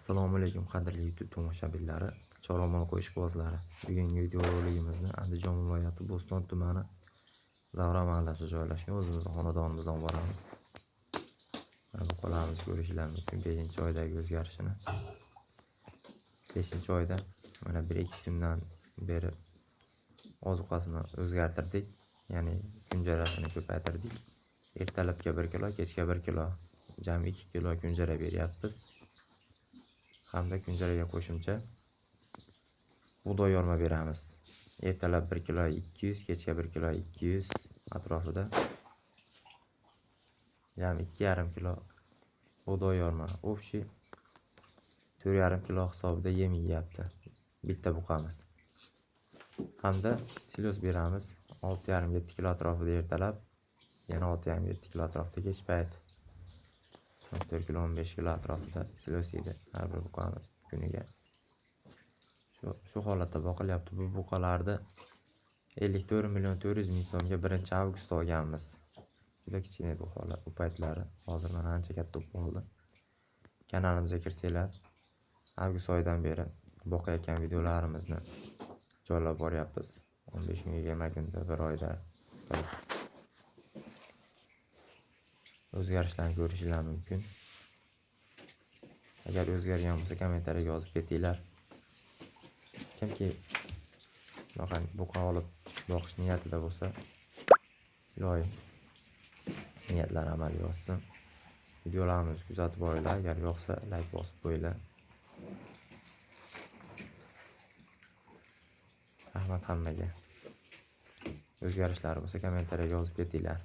Assalomu alaykum qadrli YouTube tomoshabinlari, Choromol qo'shbozlari. Bugungi videoroligimizni Andijon viloyati Bo'ston tumani Zavra mahallasi joylashgan o'zimizning xonadonimizdan boramiz. Mana bu qo'lamiz ko'rishlar mumkin 5-oydagi o'zgarishini. 5-oyda mana 1-2 kundan beri ozuqasini o'zgartirdik, ya'ni kunjarasini ko'paytirdik. Ertalabga 1 kilo, kechga 1 kilo, jami 2 kilo kunjara beryapmiz. Hamda kunjaraga qo'shimcha bug'doy yorma beramiz. Ertalab 1 kilo 200, kechga 1 kilo 200 atrofida jami 2,5 kilo bug'doy yorma. Общий 4,5 kilo hisobida yem yeyapti bitta buqamiz. Hamda silos beramiz 6,5-7 kilo atrofida ertalab, yana 6,5-7 kilo atrofida kech payt. 4 kilo 15 kilo atrofida silos yeydi har bir buqamiz kuniga. Shu holatda boqilyapti. Bu buqalarni 54,400,000 so'mga 1-avgust olganmiz. Juda kichkina buqalar bu paytlari. Hozir mana ancha katta bo'ldi. Kanalimizga kirsanglar, avgust oyidan beri boqayotgan videolarimizni joylab boryapmiz. 15 kunga, 20 kunda, 1 oyda o'zgarishlarni ko'rishinglar mumkin. Agar o'zgargan bo'lsa kommentariyaga yozib ketinglar. Kimki buqa olib boqish niyatida bo'lsa, iloyim niyatlar amalga oshsin. Videolarimizni kuzatib boringlar. Agar yoqsa like bosib qo'yinglar. Rahmat hammaga. O'zgarishlar bo'lsa kommentariyaga yozib ketinglar.